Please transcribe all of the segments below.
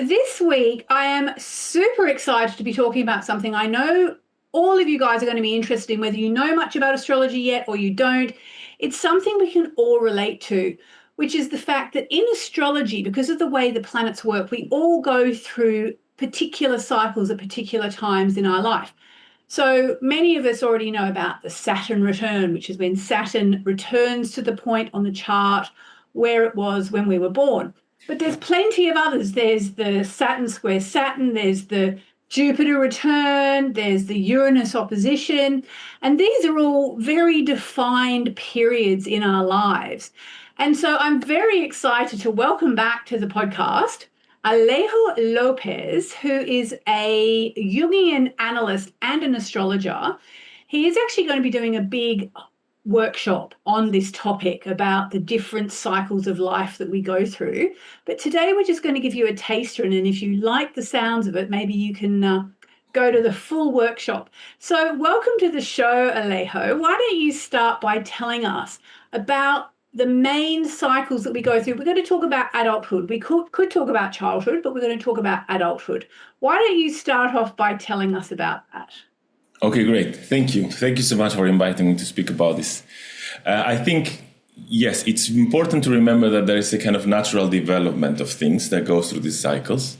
this week I am super excited to be talking about something I know all of you guys are going to be interested in, whether you know much about astrology yet or you don't. It's something we can all relate to, which is the fact that in astrology, because of the way the planets work, we all go through particular cycles at particular times in our life. So many of us already know about the Saturn return, which is when Saturn returns to the point on the chart where it was when we were born. But there's plenty of others. There's the Saturn square Saturn, there's the Jupiter return, there's the Uranus opposition, and these are all very defined periods in our lives. And so I'm very excited to welcome back to the podcast Alejo Lopez, who is a Jungian analyst and an astrologer. He is actually going to be doing a big workshop on this topic about the different cycles of life that we go through. But today we're just going to give you a taster, and if you like the sounds of it, maybe you can go to the full workshop. So welcome to the show, Alejo. Why don't you start by telling us about the main cycles that we go through? We're going to talk about adulthood. We could talk about childhood, but we're going to talk about adulthood. Why don't you start off by telling us about that? Okay, great. Thank you. Thank you so much for inviting me to speak about this. I think, yes, it's important to remember that there is a kind of natural development of things that goes through these cycles.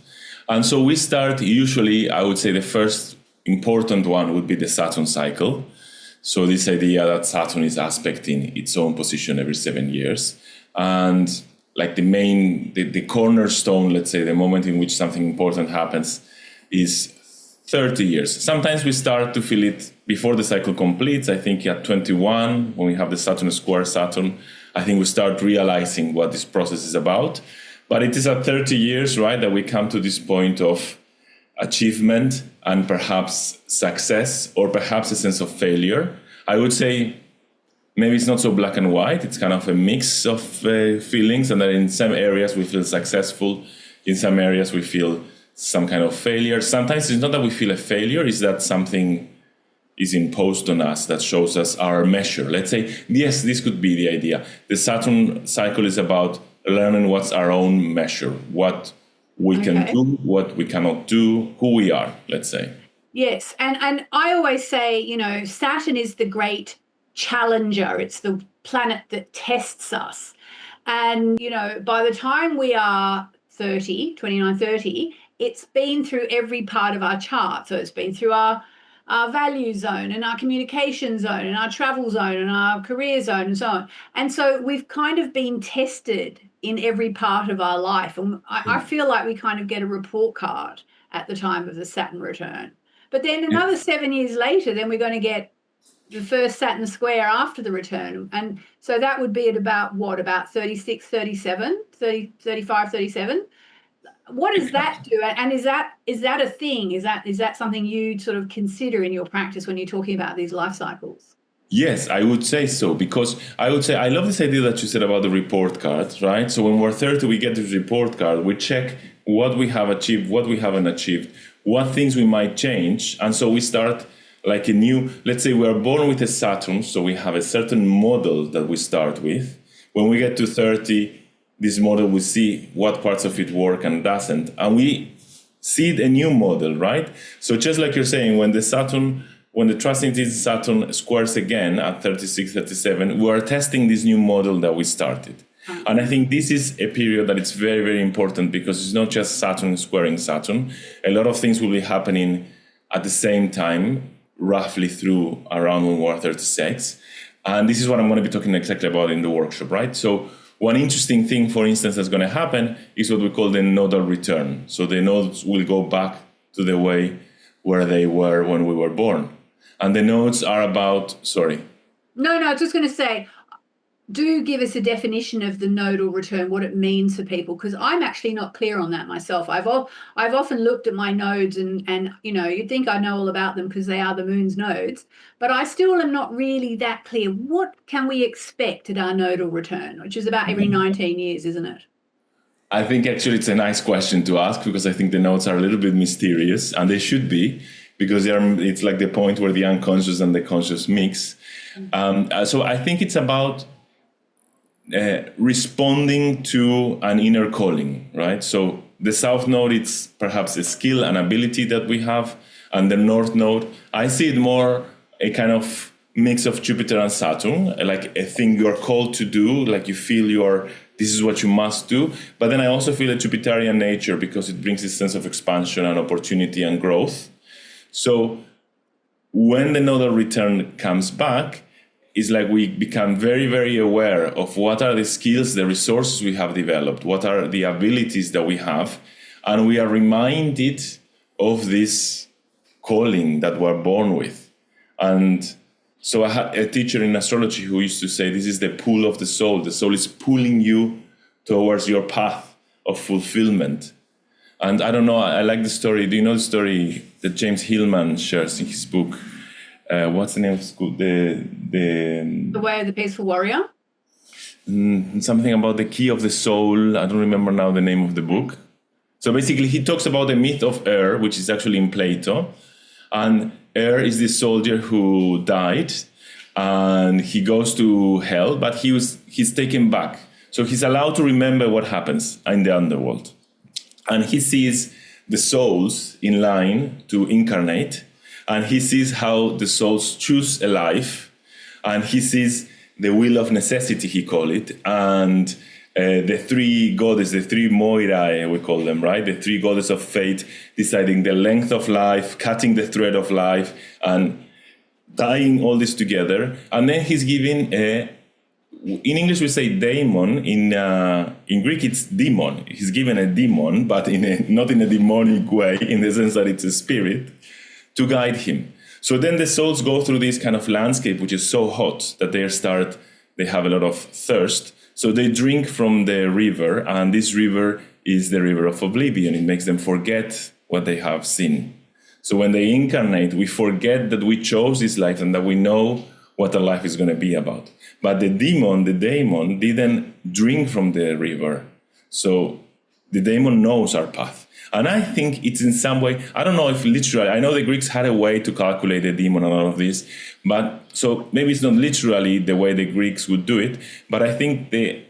And so we start usually, I would say the first important one would be the Saturn cycle. So this idea that Saturn is aspecting its own position every 7 years. And like the cornerstone, let's say, the moment in which something important happens is 30 years. Sometimes we start to feel it before the cycle completes. I think at 21, when we have the Saturn square Saturn, I think we start realizing what this process is about. But it is at 30 years, right, that we come to this point of achievement and perhaps success, or perhaps a sense of failure. I would say maybe it's not so black and white. It's kind of a mix of feelings, and that in some areas we feel successful, in some areas we feel some kind of failure. Sometimes it's not that we feel a failure, it's that something is imposed on us that shows us our measure. Let's say, yes, this could be the idea. The Saturn cycle is about learning what's our own measure, what we can do, what we cannot do, who we are, let's say. Yes, and I always say, Saturn is the great challenger. It's the planet that tests us. And, by the time we are 29, 30, it's been through every part of our chart. So it's been through our value zone and our communication zone and our travel zone and our career zone and so on. And so we've kind of been tested in every part of our life. And I feel like we kind of get a report card at the time of the Saturn return. But then another 7 years later, then we're going to get the first Saturn square after the return. And so that would be at about 36, 37, 30, 35, 37. What does that do? And is that a thing? Is that something you sort of consider in your practice when you're talking about these life cycles? Yes, I would say so, because I would say I love this idea that you said about the report card, right? So when we're 30, we get this report card, we check what we have achieved, what we haven't achieved, what things we might change. And so we start like a new, let's say we're born with a Saturn, so we have a certain model that we start with. When we get to 30, this model, we see what parts of it work and doesn't. And we seed a new model, right? So just like you're saying, when the transiting Saturn squares again at 36, 37, we are testing this new model that we started. And I think this is a period that it's very, very important, because it's not just Saturn squaring Saturn. A lot of things will be happening at the same time, roughly through around when we're 36. And this is what I'm going to be talking exactly about in the workshop, right? So one interesting thing, for instance, that's going to happen is what we call the nodal return. So the nodes will go back to the way where they were when we were born. And the nodes are about, No, I was just going to say, do give us a definition of the nodal return, what it means for people, because I'm actually not clear on that myself. I've often looked at my nodes and you'd think I know all about them because they are the moon's nodes, but I still am not really that clear. What can we expect at our nodal return, which is about every 19 years, isn't it? I think actually it's a nice question to ask, because I think the nodes are a little bit mysterious, and they should be, because it's like the point where the unconscious and the conscious mix. So I think it's about responding to an inner calling, right? So the south node, it's perhaps a skill and ability that we have. And the north node, I see it more a kind of mix of Jupiter and Saturn, like a thing you're called to do, like you feel this is what you must do. But then I also feel a Jupiterian nature because it brings this sense of expansion and opportunity and growth. So when the nodal return comes back, it's like we become very, very aware of what are the skills, the resources we have developed, what are the abilities that we have, and we are reminded of this calling that we're born with. And so I had a teacher in astrology who used to say, this is the pull of the soul. The soul is pulling you towards your path of fulfillment. And I don't know, I like the story. Do you know the story that James Hillman shares in his book? What's the name of the school? The Way of the Peaceful Warrior? Something about the key of the soul. I don't remember now the name of the book. So basically he talks about the myth of Er, which is actually in Plato. And Er is this soldier who died, and he goes to hell, but he's taken back. So he's allowed to remember what happens in the underworld. And he sees the souls in line to incarnate, and he sees how the souls choose a life, and he sees the wheel of necessity, he call it, and the three goddesses, the three Moirae, we call them, right? The three goddesses of fate, deciding the length of life, cutting the thread of life, and tying all this together. And then he's given in English we say daemon, in Greek it's demon. He's given a demon, but not in a demonic way, in the sense that it's a spirit, to guide him. So then the souls go through this kind of landscape, which is so hot that they have a lot of thirst. So they drink from the river, and this river is the river of oblivion. It makes them forget what they have seen. So when they incarnate, we forget that we chose this life and that we know what our life is going to be about. But the daemon, didn't drink from the river. So the daemon knows our path. And I think it's in some way, I don't know if literally, I know the Greeks had a way to calculate the daemon and all of this, but so maybe it's not literally the way the Greeks would do it, but I think the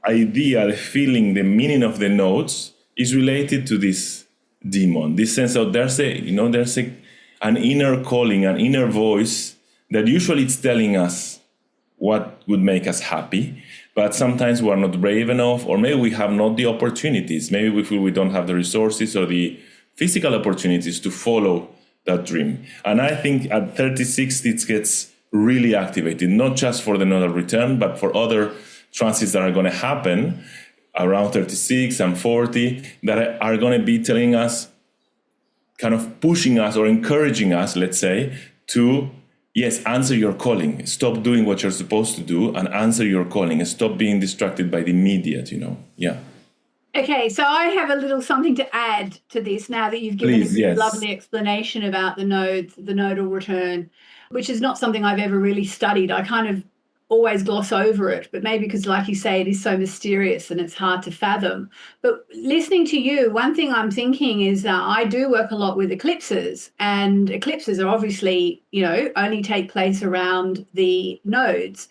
idea, the feeling, the meaning of the nodes is related to this daemon, this sense of there's an inner calling, an inner voice that usually it's telling us what would make us happy. But sometimes we are not brave enough, or maybe we have not the opportunities. Maybe we feel we don't have the resources or the physical opportunities to follow that dream. And I think at 36, it gets really activated, not just for the nodal return, but for other transits that are going to happen around 36 and 40 that are going to be telling us, kind of pushing us or encouraging us, let's say, to yes, answer your calling. Stop doing what you're supposed to do and answer your calling, and stop being distracted by the immediate, Yeah. Okay, so I have a little something to add to this now that you've given a lovely explanation about the nodes, the nodal return, which is not something I've ever really studied. I kind of always gloss over it, but maybe because, like you say, it is so mysterious and it's hard to fathom. But listening to you, one thing I'm thinking is that I do work a lot with eclipses, and eclipses are obviously, only take place around the nodes.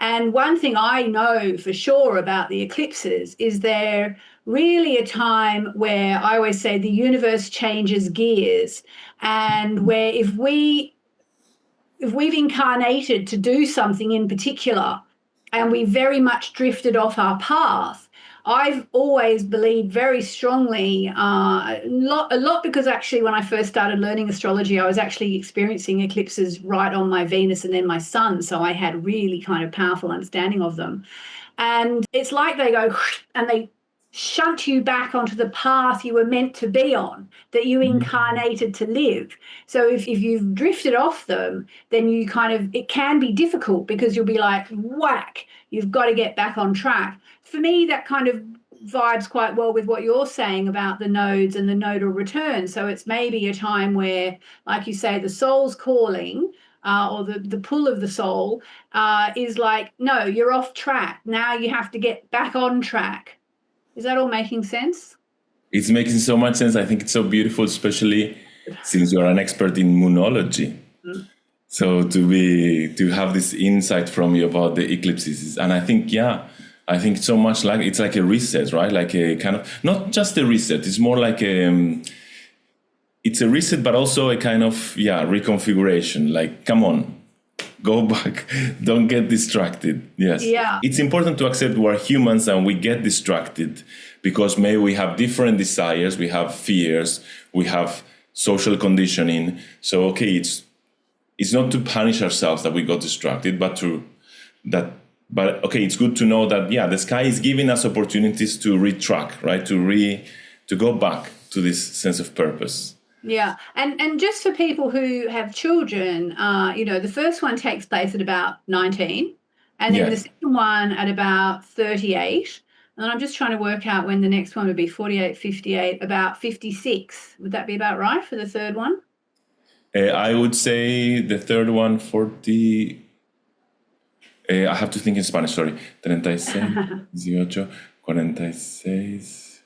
And one thing I know for sure about the eclipses is they're really a time where I always say the universe changes gears, and where if we've incarnated to do something in particular and we very much drifted off our path, I've always believed very strongly, a lot because actually when I first started learning astrology, I was actually experiencing eclipses right on my Venus and then my Sun. So I had really kind of powerful understanding of them. And it's like they go and they shunt you back onto the path you were meant to be on, that you incarnated to live. So if you've drifted off them, then it can be difficult because you'll be like, whack, you've got to get back on track. For me, that kind of vibes quite well with what you're saying about the nodes and the nodal return. So it's maybe a time where, like you say, the soul's calling, or the pull of the soul is like, no, you're off track. Now you have to get back on track. Is that all making sense? It's making so much sense. I think it's so beautiful, especially since you are an expert in moonology. Mm-hmm. So to have this insight from you about the eclipses. And I think, I think so much like it's like a reset, right? Like a kind of, not just a reset. It's more like it's a reset, but also a kind of, reconfiguration. Like, come on, go back. Don't get distracted. Yes. Yeah. It's important to accept we're humans and we get distracted because maybe we have different desires, we have fears, we have social conditioning. So, okay, it's not to punish ourselves that we got distracted, but it's good to know that, the sky is giving us opportunities to retrack, right? To go back to this sense of purpose. Yeah. And just for people who have children, the first one takes place at about 19 and then the second one at about 38. And I'm just trying to work out when the next one would be 48, 58, about 56. Would that be about right for the third one? I would say the third one, 40. I have to think in Spanish, sorry. 36, 18, 46.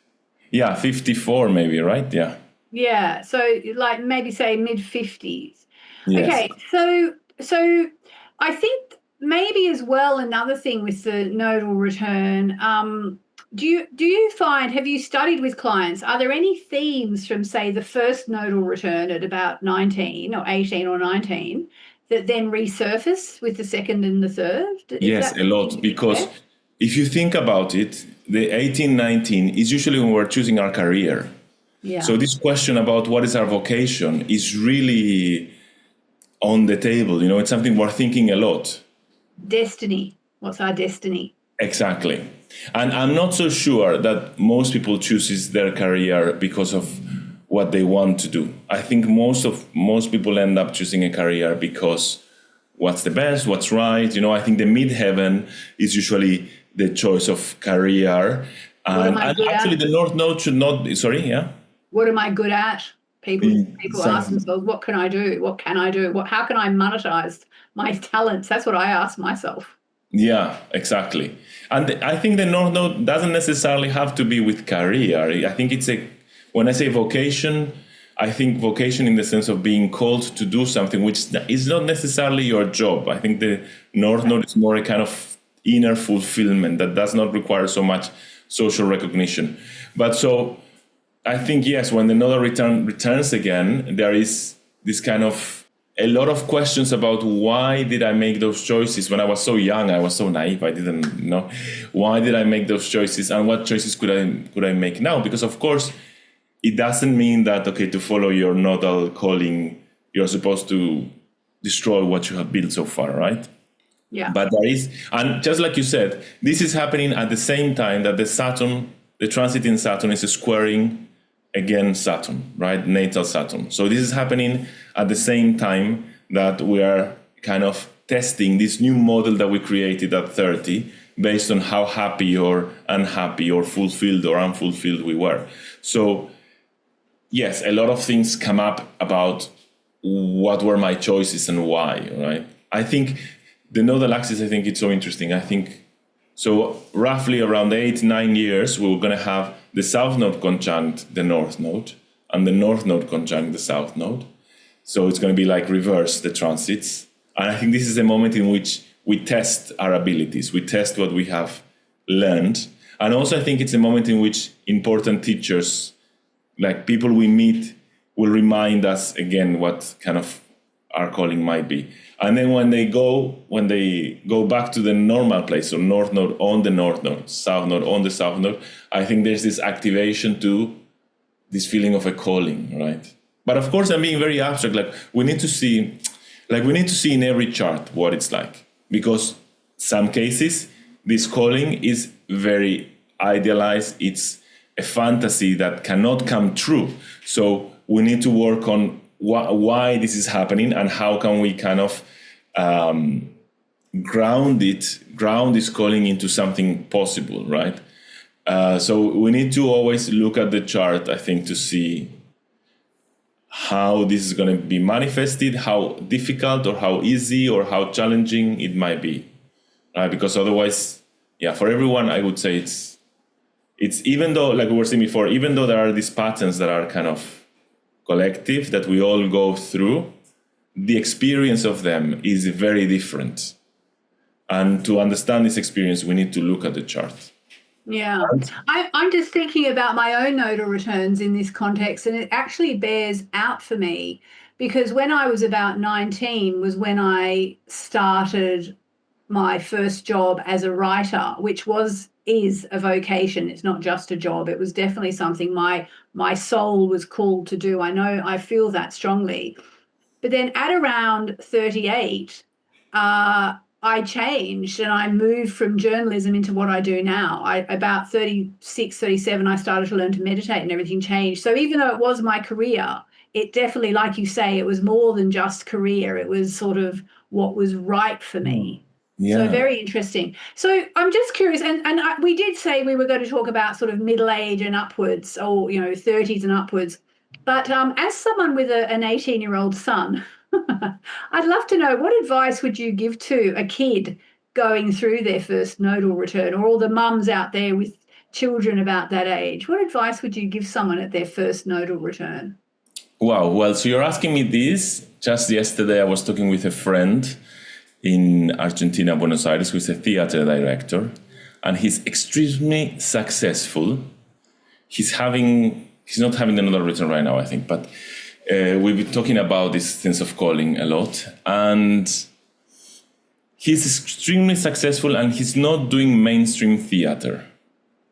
Yeah, 54 maybe, right? Yeah. Yeah, so like maybe say mid-50s. Yes. Okay, so I think maybe as well another thing with the nodal return, do you find, have you studied with clients, are there any themes from say the first nodal return at about 19 or 18 or 19 that then resurface with the second and the third? Yes, a lot, because if you think about it, the 18, 19 is usually when we're choosing our career. Yeah. So this question about what is our vocation is really on the table. It's something we're thinking a lot. Destiny. What's our destiny? Exactly. And I'm not so sure that most people chooses their career because of what they want to do. I think most people end up choosing a career because what's the best, what's right. I think the midheaven is usually the choice of career. And actually the North Node should not be, sorry, yeah? What am I good at? People ask themselves, what can I do? What can I do? How can I monetize my talents? That's what I ask myself. Yeah, exactly. And I think the North Node doesn't necessarily have to be with career. I think when I say vocation, I think vocation in the sense of being called to do something which is not necessarily your job. I think the North Node is more a kind of inner fulfillment that does not require so much social recognition. But so I think, yes, when the nodal returns again, there is this kind of a lot of questions about why did I make those choices when I was so young? I was so naive. I didn't know. Why did I make those choices, and what choices could I make now? Because of course, it doesn't mean that to follow your nodal calling, you're supposed to destroy what you have built so far, right? Yeah. But there is, and just like you said, this is happening at the same time that the transit in Saturn is squaring again Saturn, right? Natal Saturn. So this is happening at the same time that we are kind of testing this new model that we created at 30 based on how happy or unhappy or fulfilled or unfulfilled we were. So yes, a lot of things come up about what were my choices and why, right? I think the nodal axis, I think it's so interesting. I think so roughly around 8-9 years, we're going to have the South Node conjunct the North Node and the North Node conjunct the South Node. So it's going to be like reverse the transits. And I think this is a moment in which we test our abilities. We test what we have learned. And also I think it's a moment in which important teachers, like people we meet, will remind us again what kind of our calling might be. And then when they go back to the normal place, so North Node on the North Node, South Node on the South Node, I think there's this activation to this feeling of a calling, right? But of course, I'm being very abstract. Like we need to see in every chart what it's like, because some cases this calling is very idealized. It's a fantasy that cannot come true. So we need to work on why this is happening and how can we kind of ground this calling into something possible, right? So we need to always look at the chart, I think, to see how this is going to be manifested, how difficult or how easy or how challenging it might be, right? Because otherwise, for everyone, I would say it's even though, like we were saying before, even though there are these patterns that are kind of collective that we all go through, the experience of them is very different. And to understand this experience, we need to look at the chart. Yeah, I'm just thinking about my own nodal returns in this context, and it actually bears out for me because when I was about 19 was when I started my first job as a writer, which is a vocation. It's not just a job. It was definitely something my soul was called to do. I feel that strongly. But then at around 38, I changed and I moved from journalism into what I do now. About 36, 37, I started to learn to meditate and everything changed. So even though it was my career, it definitely, like you say, it was more than just career. It was sort of what was right for me. Yeah. So very interesting. So I'm just curious, and we did say we were going to talk about sort of middle age and upwards, or 30s and upwards. But as someone with an 18-year-old son, I'd love to know what advice would you give to a kid going through their first nodal return, or all the mums out there with children about that age? What advice would you give someone at their first nodal return? Wow. Well, so you're asking me this. Just yesterday, I was talking with a friend in Argentina, Buenos Aires, who is a theater director, and he's extremely successful. He's not having another return right now, I think, but we've been talking about this sense of calling a lot, and he's extremely successful, and he's not doing mainstream theater,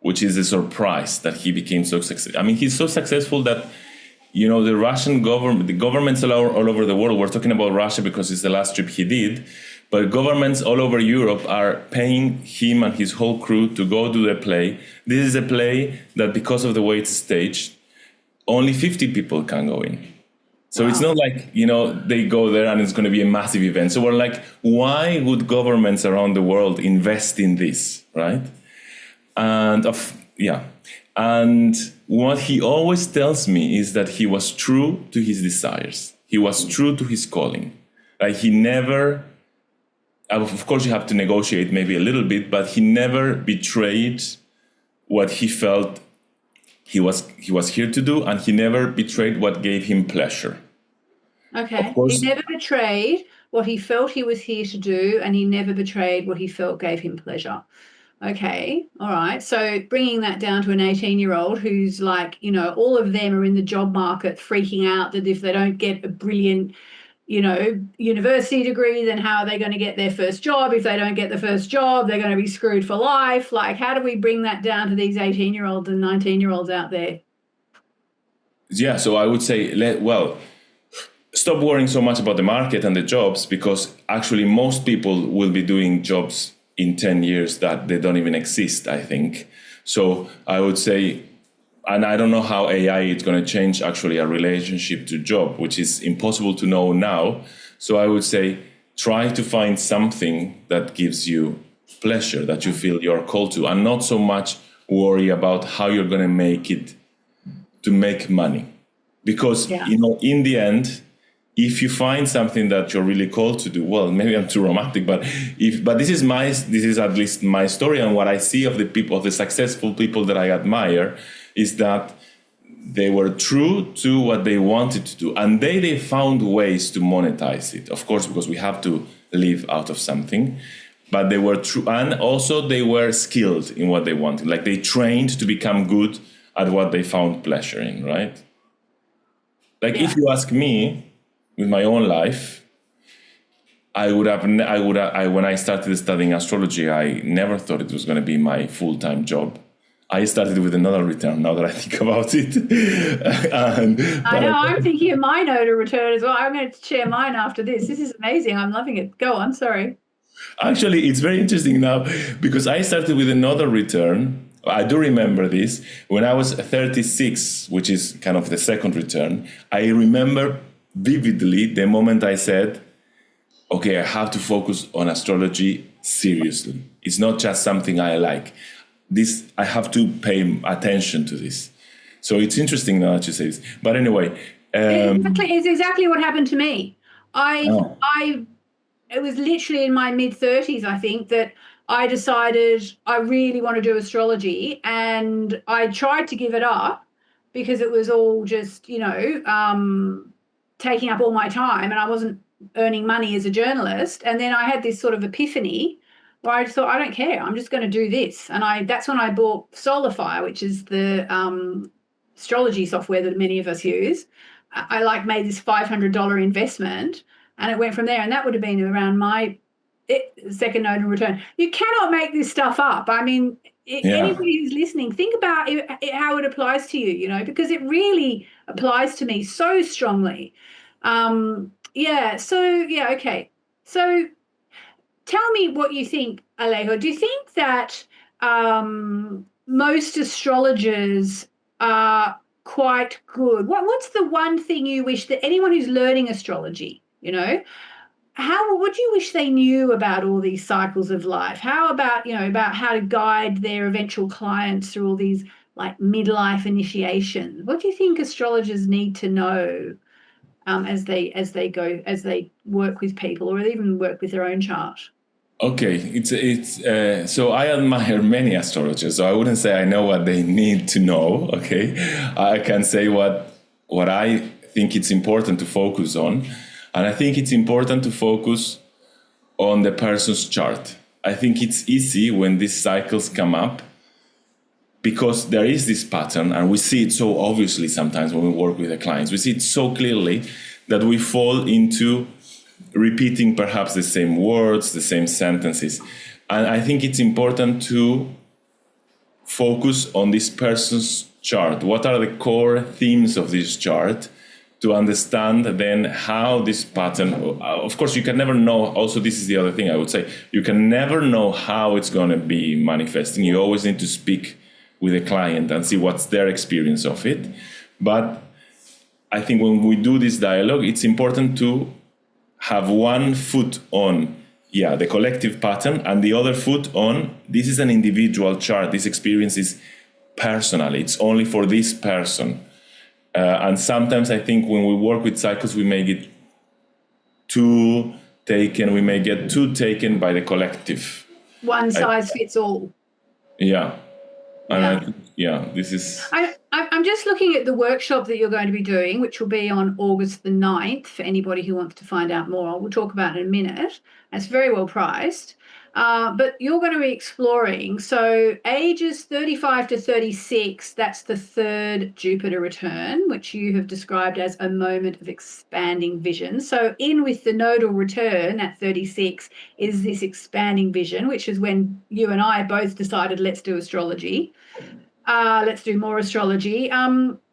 which is a surprise that he became so successful. I mean, he's so successful that the Russian government, the governments all over the world, we're talking about Russia because it's the last trip he did, but governments all over Europe are paying him and his whole crew to go do the play. This is a play that, because of the way it's staged, only 50 people can go in. So Wow. It's not like, they go there and it's going to be a massive event. So we're like, why would governments around the world invest in this, right? And what he always tells me is that he was true to his desires. He was true to his calling. Like he never, of course you have to negotiate maybe a little bit, but he never betrayed what he felt he was here to do, and he never betrayed what gave him pleasure. Okay. He never betrayed what he felt he was here to do, and he never betrayed what he felt gave him pleasure. Okay. All right. So bringing that down to an 18-year-old who's like, all of them are in the job market freaking out that if they don't get a brilliant, university degree, then how are they going to get their first job? If they don't get the first job, they're going to be screwed for life. Like, how do we bring that down to these 18-year-olds and 19-year-olds out there? Yeah. So I would say, stop worrying so much about the market and the jobs, because actually most people will be doing jobs in 10 years that they don't even exist, I think. So I would say, and I don't know how AI is going to change actually a relationship to job, which is impossible to know now. So I would say, try to find something that gives you pleasure, that you feel you're called to, and not so much worry about how you're going to make it to make money. Because, in the end, if you find something that you're really called to do, well, maybe I'm too romantic, but this is at least my story, and what I see of the successful people that I admire is that they were true to what they wanted to do, and they found ways to monetize it. Of course, because we have to live out of something, but they were true, and also they were skilled in what they wanted. Like they trained to become good at what they found pleasure in, right? Like if you ask me, with my own life, when I started studying astrology, I never thought it was going to be my full-time job. I started with another return, now that I think about it. I'm thinking of my nodal return as well. I'm going to share mine after this. This is amazing. I'm loving it. Go on, sorry. Actually, it's very interesting now, because I started with another return. I do remember this. When I was 36, which is kind of the second return, I remember vividly the moment I said, okay, I have to focus on astrology seriously. It's not just something I like. I have to pay attention to this. So it's interesting now that you say this. But anyway. It's exactly what happened to me. It was literally in my mid-30s, I think, that I decided I really want to do astrology, and I tried to give it up because it was all just, taking up all my time, and I wasn't earning money as a journalist. And then I had this sort of epiphany where I just thought, I don't care. I'm just going to do this. And that's when I bought Solarfire, which is the astrology software that many of us use. I like made this $500 investment, and it went from there. And that would have been around my second nodal return. You cannot make this stuff up. I mean, anybody who's listening, think about how it applies to you, you know, because it really applies to me so strongly. Okay. So tell me what you think, Alejo. Do you think that most astrologers are quite good? What's the one thing you wish that anyone who's learning astrology, you know, what do you wish they knew about all these cycles of life? How about, you know, about how to guide their eventual clients through all these like midlife initiations? What do you think astrologers need to know as they work with people or even work with their own chart? Okay, so I admire many astrologers. So I wouldn't say I know what they need to know. Okay, I can say what I think it's important to focus on, and I think it's important to focus on the person's chart. I think it's easy when these cycles come up because there is this pattern, and we see it so obviously sometimes when we work with the clients. We see it so clearly that we fall into repeating perhaps the same words, the same sentences. And I think it's important to focus on this person's chart. What are the core themes of this chart to understand then how this pattern, of course, you can never know. Also, this is the other thing I would say. You can never know how it's going to be manifesting. You always need to speak with the client and see what's their experience of it. But I think when we do this dialogue, it's important to have one foot on, the collective pattern, and the other foot on, this is an individual chart. This experience is personal. It's only for this person. And sometimes I think when we work with cycles, we may get too taken by the collective. One size fits all. Yeah. And this is... I'm just looking at the workshop that you're going to be doing, which will be on August the 9th for anybody who wants to find out more. We'll talk about it in a minute. It's very well priced. But you're going to be exploring. So ages 35 to 36, that's the third Jupiter return, which you have described as a moment of expanding vision. So in with the nodal return at 36 is this expanding vision, which is when you and I both decided let's do astrology. Let's do more astrology.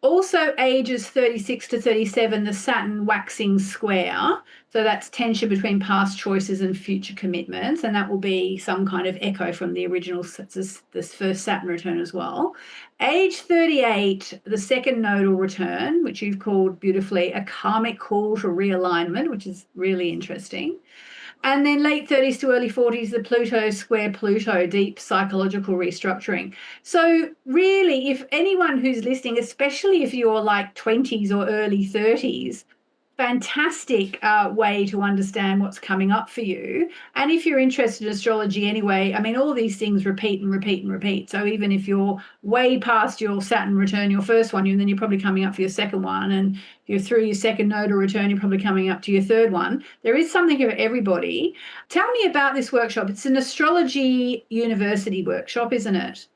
Also ages 36 to 37, the Saturn waxing square. So that's tension between past choices and future commitments. And that will be some kind of echo from the original, this first Saturn return as well. Age 38, the second nodal return, which you've called beautifully a karmic call to realignment, which is really interesting. And then late 30s to early 40s, the Pluto square Pluto, deep psychological restructuring. So really, if anyone who's listening, especially if you're like 20s or early 30s, fantastic way to understand what's coming up for you. And if you're interested in astrology anyway, I mean, all these things repeat and repeat and repeat. So even if you're way past your Saturn return, your first one, and then you're probably coming up for your second one, and you're through your second nodal return, you're probably coming up to your third one. There is something for everybody. Tell me about this workshop. It's an astrology university workshop, isn't it?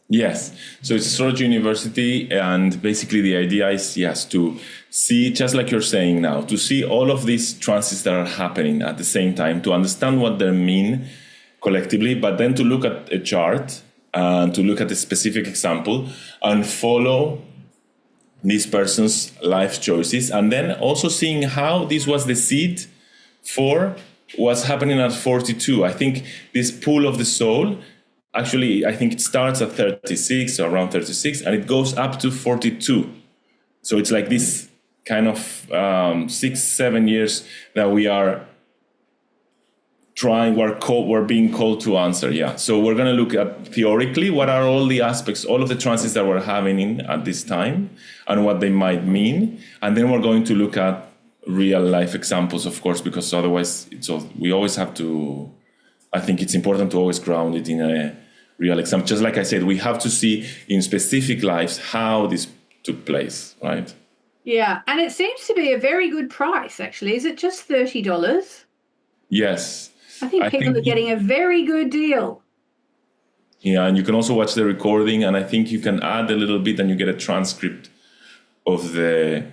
Yes. So it's Astrology University, and basically the idea is, to see, just like you're saying now, to see all of these transits that are happening at the same time, to understand what they mean collectively, but then to look at a chart and to look at a specific example and follow this person's life choices, and then also seeing how this was the seed for what's happening at 42. I think this pool of the soul, actually, I think it starts at 36 or around 36, and it goes up to 42. So it's like this kind of 6-7 years that we are trying, we're being called to answer. So we're going to look at theoretically what are all the aspects, all of the transits that we're having at this time and what they might mean. And then we're going to look at real life examples, of course, because otherwise we always have to, I think it's important to always ground it in a real example. Just like I said, we have to see in specific lives how this took place, right? Yeah, and it seems to be a very good price, actually. Is it just $30? Yes. I think people are getting a very good deal. Yeah, and you can also watch the recording, and I think you can add a little bit and you get a transcript of the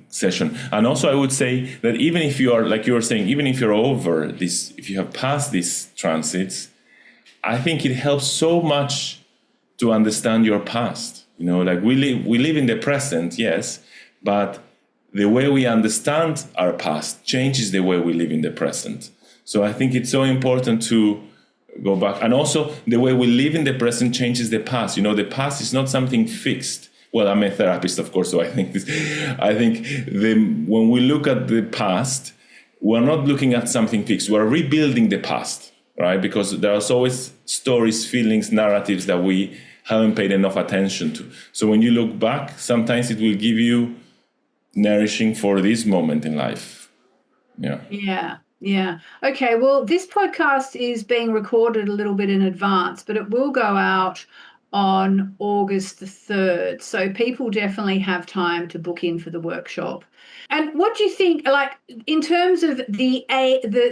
session. And also I would say that even if you are, like you were saying, even if you're over this, if you have passed these transits, I think it helps so much to understand your past. You know, like we live in the present, yes, but the way we understand our past changes the way we live in the present. So I think it's so important to go back. And also the way we live in the present changes the past. You know, the past is not something fixed. Well, I'm a therapist, of course, so I think when we look at the past, we're not looking at something fixed. We're rebuilding the past, right? Because there's always stories, feelings, narratives that we haven't paid enough attention to. So when you look back, sometimes it will give you nourishing for this moment in life. Yeah. Okay, well, this podcast is being recorded a little bit in advance, but it will go out on August the 3rd. So people definitely have time to book in for the workshop. And what do you think, like, in terms of the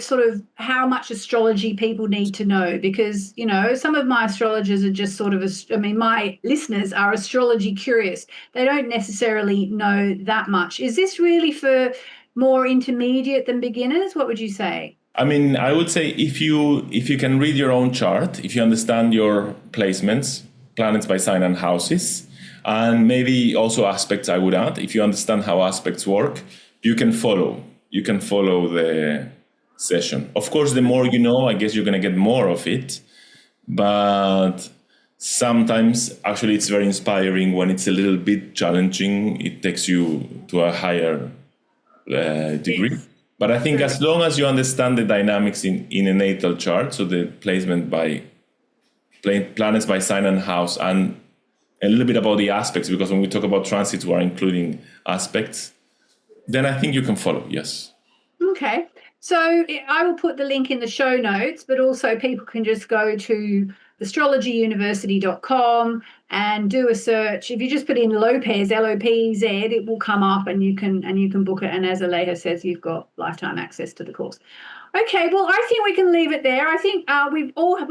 sort of how much astrology people need to know? Because, you know, some of my astrologers are just sort of, my listeners are astrology curious. They don't necessarily know that much. Is this really for more intermediate than beginners? What would you say? I mean, I would say if you can read your own chart, if you understand your placements, planets by sign and houses, and maybe also aspects, I would add. If you understand how aspects work, you can follow the session. Of course, the more you know, I guess you're going to get more of it. But sometimes, actually, it's very inspiring when it's a little bit challenging. It takes you to a higher degree. Yes. But I think as long as you understand the dynamics in a natal chart, so the placement by planets by sign and house, and a little bit about the aspects, because when we talk about transits, we're including aspects, then I think you can follow, yes. Okay. So I will put the link in the show notes, but also people can just go to astrologyuniversity.com and do a search. If you just put in Lopez, Lopez, it will come up and you can book it. And as Alejo says, you've got lifetime access to the course. Okay, well, I think we can leave it there. I think we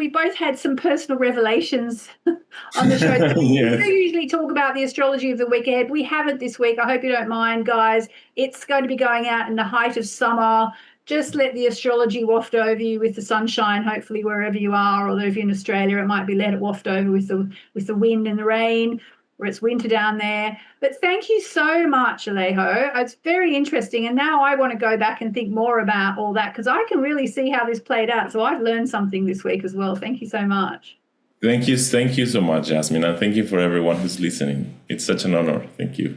both had some personal revelations on the show. Yes. We usually talk about the astrology of the week ahead. We haven't this week. I hope you don't mind, guys. It's going to be going out in the height of summer. Just let the astrology waft over you with the sunshine, hopefully wherever you are. Although if you're in Australia, it might be let it waft over with the wind and the rain, where it's winter down there. But thank you so much, Alejo. It's very interesting. And now I want to go back and think more about all that, because I can really see how this played out. So I've learned something this week as well. Thank you so much. Thank you so much, Yasmin. And thank you for everyone who's listening. It's such an honor. Thank you.